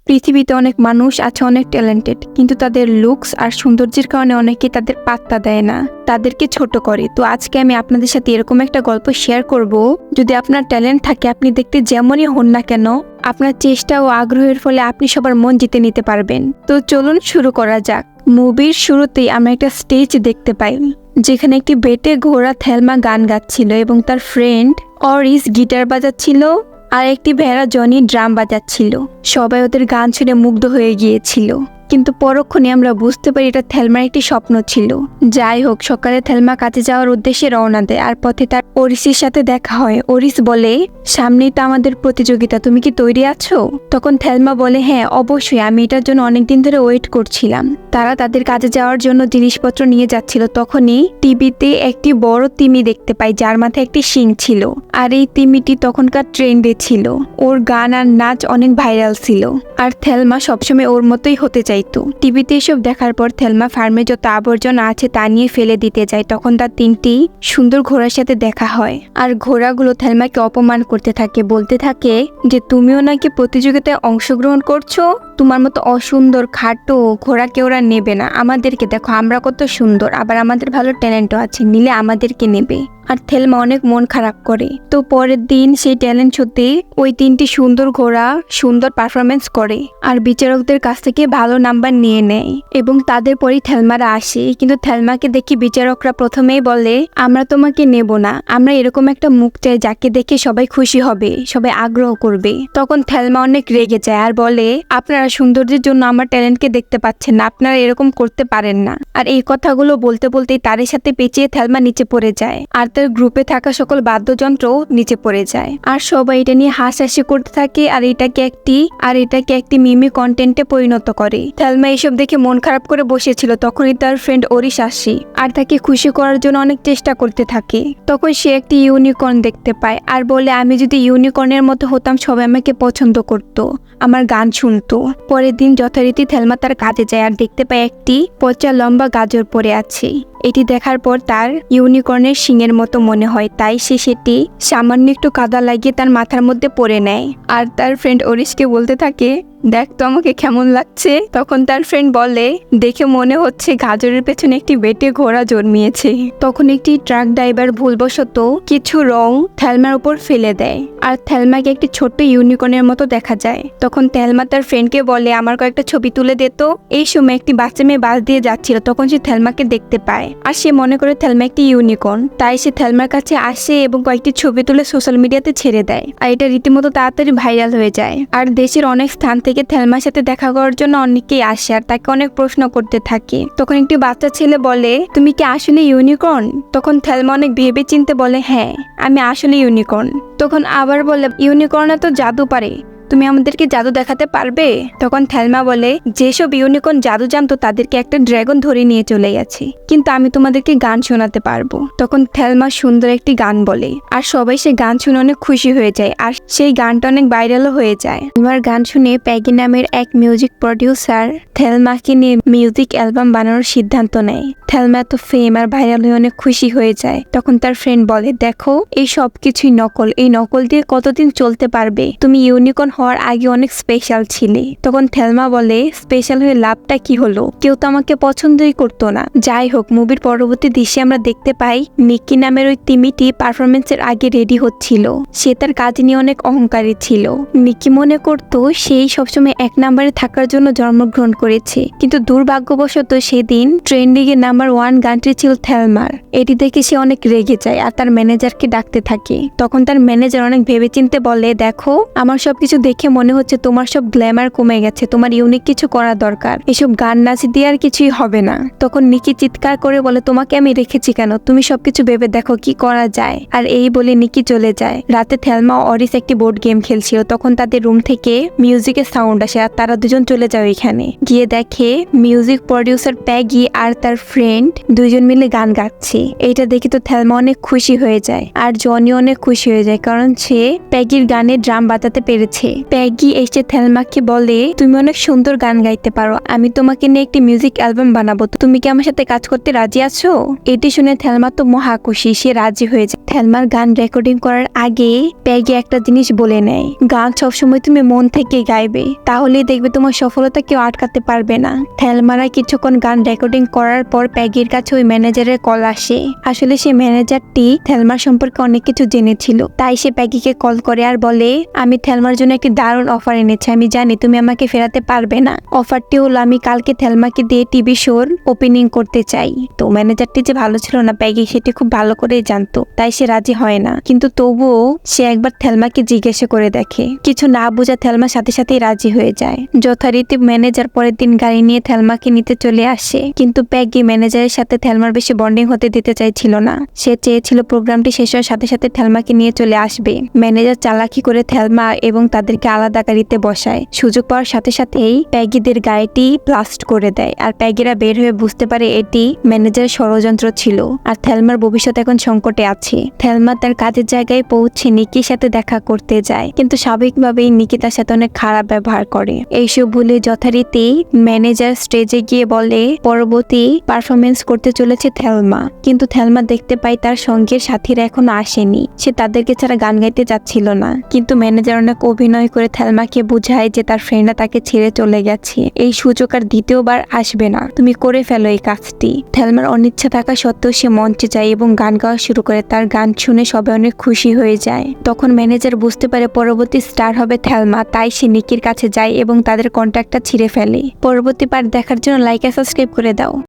পৃথিবীতে অনেক মানুষ আছে অনেক ট্যালেন্টেড, কিন্তু তাদের লুকস আর সৌন্দর্যের কারণে অনেকে তাদের পাত্তা দেয় না, তাদেরকে ছোট করে। তো আজকে আমি আপনাদের সাথে এরকম একটা গল্প শেয়ার করব। যদি আপনার ট্যালেন্ট থাকে, আপনি দেখতে যেমনই হন না কেন, আপনার চেষ্টা ও আগ্রহের ফলে আপনি সবার মন জিতে নিতে পারবেন। তো চলুন শুরু করা যাক। মুভির শুরুতেই আমরা একটা স্টেজ দেখতে পাই, যেখানে একটি বেটে ঘোড়া থেলমা গান গাচ্ছিল এবং তার ফ্রেন্ড অরিস গিটার বাজাচ্ছিল আর একটি ভেড়া জনি ড্রাম বাজাচ্ছিল। সবাই ওদের গান শুনে মুগ্ধ হয়ে গিয়েছিল, কিন্তু পরক্ষণে আমরা বুঝতে পারি এটা থেলমার একটি স্বপ্ন ছিল। যাই হোক, সকালে থেলমা কাজে যাওয়ার উদ্দেশ্যে রওনা দেয় আর পথে তার অরিসের সাথে দেখা হয়। অরিস বলে, সামনেই তো আমাদের প্রতিযোগিতা, তুমি কি তৈরি আছো? তখন থেলমা বলে, হ্যাঁ অবশ্যই, আমি এটার জন্য অনেকদিন ধরে ওয়েট করছিলাম। তারা তাদের কাজে যাওয়ার জন্য জিনিসপত্র নিয়ে যাচ্ছিল, তখনই টিভিতে একটি বড় তিমি দেখতে পাই, যার মাথায় একটি শিং ছিল। আর এই তিমিটি তখনকার ট্রেন্ডে ছিল, ওর গান আর নাচ অনেক ভাইরাল ছিল, আর থেলমা সবসময় ওর মতোই হতে চাইতো। টিভিতে এসব দেখার পর থেলমা ফার্মে যত আবর্জনা আছে তা নিয়ে ফেলে দিতে যায়। তখন তার 3টি সুন্দর ঘোড়ার সাথে দেখা হয়, আর ঘোড়াগুলো থেলমাকে অপমান করতে থাকে, বলতে থাকে যে তুমিও নাকি প্রতিযোগিতায় অংশগ্রহণ করছো, তোমার মতো অসুন্দর খাটো ঘোড়াকে ওরা নেবে না, আমাদেরকে দেখো আমরা কত সুন্দর, আবার আমাদের ভালো ট্যালেন্টও আছে, নিলে আমাদেরকে নেবে। আর থেলমা অনেক মন খারাপ করে। তো পরের দিন সেই ট্যালেন্ট শোতে ওই 3টি সুন্দর ঘোড়া সুন্দর পারফরমেন্স করে আর বিচারকদের কাছ থেকে ভালো নাম্বার নিয়ে নেয়, এবং তাদের পরই থেলমারা আসে। কিন্তু থেলমাকে দেখে বিচারকরা প্রথমেই বলে, আমরা তোমাকে নেব না, আমরা এরকম একটা মুখ চাই যাকে দেখে সবাই খুশি হবে, সবাই আগ্রহ করবে। তখন থেলমা অনেক রেগে যায় আর বলে, আপনারা সৌন্দর্যের জন্য আমার ট্যালেন্টকে দেখতে পাচ্ছেন না, আপনারা এরকম করতে পারেন না। আর এই কথাগুলো বলতে বলতেই তারের সাথে পেঁচিয়ে থেলমা নিচে পড়ে যায়, আর তার গ্রুপে থাকা সকল বাদ্যযন্ত্রও নিচে পড়ে যায়। আর সবাই এটা নিয়ে হাসাহাসি করতে থাকে আর এটাকে একটি মিমি কন্টেন্টে পরিণত করে। থেলমা এসব দেখে মন খারাপ করে বসেছিল, তখনই তার ফ্রেন্ড অরিস আসে আর তাকে খুশি করার জন্য অনেক চেষ্টা করতে থাকে। তখন সে একটি ইউনিকর্ন দেখতে পায় আর বলে, আমি যদি ইউনিকর্নের মতো হতাম সবাই আমাকে পছন্দ করতো, আমার গান শুনতো। পরের দিন যথারীতি থেলমা তার কাজে যায় আর দেখতে পায় একটি পচা লম্বা গাজর পড়ে আছে। এটি দেখার পর তার ইউনিকর্নের শিংয়ের মতো মনে হয়, তাই সে সেটি সামান্য একটু কাদা লাগিয়ে তার মাথার মধ্যে পরে নেয় আর তার ফ্রেন্ড অরিসকে বলতে থাকে, দেখ তো আমাকে কেমন লাগছে। তখন তার ফ্রেন্ড বলে, দেখে মনে হচ্ছে গাজরের পেছনে একটি বেটে ঘোড়া জন্মিয়েছে। তখন একটি ট্রাক ড্রাইভার ভুলবশত কিছু রং থেলমার উপর ফেলে দেয় আর থেলমাকে একটি ছোট্ট ইউনিকর্নের মতো দেখা যায়। তখন থেলমা তার ফ্রেন্ডকে বলে, আমার কয়েকটা ছবি তুলে দে তো। এই সময় একটি বাচ্চা মেয়ে বাস দিয়ে যাচ্ছিল, তখন সে থেলমাকে দেখতে পায় আর সে মনে করে থেলমা একটি ইউনিকর্ন, তাই সে থেলমার কাছে আসে এবং কয়েকটি ছবি তুলে সোশ্যাল মিডিয়াতে ছেড়ে দেয়। আর এটা রীতিমতো তাড়াতাড়ি ভাইরাল হয়ে যায় আর দেশের অনেক স্থান থেকে থেলমার সাথে দেখা করার জন্য অনেকেই আসে আর তাকে অনেক প্রশ্ন করতে থাকে। তখন একটি বাচ্চা ছেলে বলে, তুমি কি আসলে ইউনিকর্ন? তখন থেলমা অনেক ভেবে চিনতে বলে, হ্যাঁ আমি আসলে ইউনিকর্ন। তখন আবার বলে, ইউনিকর্ন তো জাদু পারে, তুমি আমাদেরকে জাদু দেখাতে পারবে? তখন থেলমা বলে, যেসব ইউনিকর্ন জাদু জানতো তাদেরকে একটা ড্রাগন ধরে নিয়ে চলে গেছে, কিন্তু আমি তোমাদেরকে গান শোনাতে পারবো। তখন থেলমা সুন্দর একটি গান বলে আর সবাই সেই গান শুনে অনেক খুশি হয়ে যায় আর সেই গানটা অনেক ভাইরালও হয়ে যায়। থেলমার গান শুনে প্যাগি নামের এক মিউজিক প্রডিউসার থেলমাকে নিয়ে মিউজিক অ্যালবাম বানানোর সিদ্ধান্ত নেয়। থেলমা তো ফেম আর ভাইরাল হয়ে অনেক খুশি হয়ে যায়। তখন তার ফ্রেন্ড বলে, দেখো এই সব কিছুই নকল, এই নকল দিয়ে কতদিন চলতে পারবে, তুমি ইউনিকর্ন হওয়ার আগে অনেক স্পেশাল ছিলে। তখন থেলমা বলে, স্পেশাল হয়ে লাভটা কি হলো, কেউ তো আমাকে পছন্দই করতো না। যাই হোক, মুভির পরবর্তী দৃশ্যে আমরা দেখতে পাই নিকি নামের ওই তিমিটি পারফরমেন্সের আগে রেডি হচ্ছিল। সে তার কাজ নিয়ে অনেক অহংকারী ছিল। নিকি মনে করতো সেই সবসময় 1 নম্বরে থাকার জন্য জন্মগ্রহণ করেছে, কিন্তু দুর্ভাগ্যবশত সেদিন ট্রেন্ডিং এর নাম্বার 1 গানটি ছিল থেলমার। এটি দেখে সে অনেক রেগে যায় আর তার ম্যানেজারকে ডাকতে থাকে। তখন তার ম্যানেজার অনেক ভেবেচিন্তে বলে, দেখো আমার সবকিছু দেখে মনে হচ্ছে তোমার সব গ্ল্যামার কমে গেছে, তোমার ইউনিক কিছু করা দরকার, এসব গান নাচ দিয়ে আর কিছুই হবে না। তখন নিকি চিৎকার করে বলে, তোমাকে আমি রেখেছি কেন, তুমি সবকিছু ভেবে দেখো কি করা যায়। আর এই বলে নিকি চলে যায়। রাতে থেলমা ও অরিস একটি বোর্ড গেম খেলছিল, তখন তাদের রুম থেকে মিউজিকের সাউন্ড আসে আর তারা দুজন চলে যায় ওইখানে। গিয়ে দেখে মিউজিক প্রডিউসার প্যাগি আর তার ফ্রেন্ড দুইজন মিলে গান গাচ্ছে। এইটা দেখে তো থেলমা অনেক খুশি হয়ে যায় আর জনি অনেক খুশি হয়ে যায়, কারণ সে প্যাগির গানে ড্রাম বাজাতে পেরেছে। প্যাগি এসে থেলমাকে বলে, তুমি অনেক সুন্দর গান গাইতে পারো, আমি তোমাকে নিয়ে একটি মিউজিক অ্যালবাম বানাবো, তুমি কি আমার সাথে কাজ করতে রাজি আছো? এটি শুনে থেলমা তো মহা খুশি, সে রাজি হয়ে যায়। থেলমার গান রেকর্ডিং করার আগে প্যাগি একটা জিনিস বলে নেয়, গান সবসময় তুমি মন থেকে গাইবে, তাহলেই দেখবে তোমার সফলতা কেউ আটকাতে পারবে না। থেলমারা কিছুক্ষণ গান রেকর্ডিং করার পর প্যাগির কাছে ওই ম্যানেজারের কল আসে। আসলে সে ম্যানেজারটি থেলমার সম্পর্কে অনেক কিছু জেনেছিল, তাই সে প্যাগিকে কল করে আর বলে, আমি থেলমার জন্য একটি দারুণ অফার এনেছি, আমি জানি তুমি আমাকে ফেরাতে পারবে না। অফারটি হলো আমি কালকে থেলমাকে দিয়ে টিভি শোর ওপেনিং করতে চাই। তো ম্যানেজারটি যে ভালো ছিল না প্যাগি সেটি খুব ভালো করেই জানতো, তাই সে রাজি হয় না, কিন্তু তবুও সে একবার থেলমাকে জিজ্ঞাসা করে দেখে। কিছু না বোঝা থেলমার সাথে সাথেই রাজি হয়ে যায়। যথারীতি ম্যানেজার পরের দিন গাড়ি নিয়ে থেলমাকে নিতে চলে আসে, কিন্তু প্যাগি ম্যানেজারের সাথে থেলমার বেশি বন্ডিং হতে দিতে চাইছিল না। সে চেয়েছিল প্রোগ্রামটি শেষ হওয়ার সাথে সাথে থেলমাকে নিয়ে চলে আসবে। ম্যানেজার চালাকি করে থেলমা এবং তাদেরকে আলাদা গাড়িতে বসায়। সুযোগ পাওয়ার সাথে সাথেই প্যাগিদের গাড়িটি ব্লাস্ট করে দেয়, আর প্যাগিরা বের হয়ে বুঝতে পারে এটি ম্যানেজারের ষড়যন্ত্র ছিল, আর থেলমার ভবিষ্যৎ এখন সংকটে আছে। থেলমা তার কাজের জায়গায় পৌঁছে নিকির সাথে দেখা করতে যায়, কিন্তু স্বাভাবিকভাবেই নিকি তার সাথে অনেক খারাপ ব্যবহার করে। এইসব ভুলে যথারীতি ম্যানেজার স্টেজে গিয়ে বলে পরবর্তী পারফরমেন্স করতে চলেছে থেলমা, কিন্তু থেলমা দেখতে পায় তার সঙ্গের সাথীরা এখনো আসেনি, সে তাদেরকে ছাড়া গান গাইতে যাচ্ছিল না। কিন্তু ম্যানেজার অনেক অভিনয় করে থেলমাকে বুঝায় যে তার ফ্রেন্ডরা তাকে ছেড়ে চলে গেছে, এই সুযোগ আর দ্বিতীয়বার আসবে না, তুমি করে ফেলো এই কাজটি। থেলমার অনিচ্ছা থাকা সত্ত্বেও সে মঞ্চে যায় এবং গান গাওয়া শুরু করে। তার গান শুনে সবাই অনেক খুশি হয়ে যায়। তখন ম্যানেজার বুঝতে পারে পরবর্তী স্টার হবে থেলমা, তাই সে নিকির কাছে যায় এবং তাদের কন্ট্যাক্টটা ছিঁড়ে ফেলে। পরবর্তী পার্ট দেখার জন্য লাইক আর সাবস্ক্রাইব করে দাও।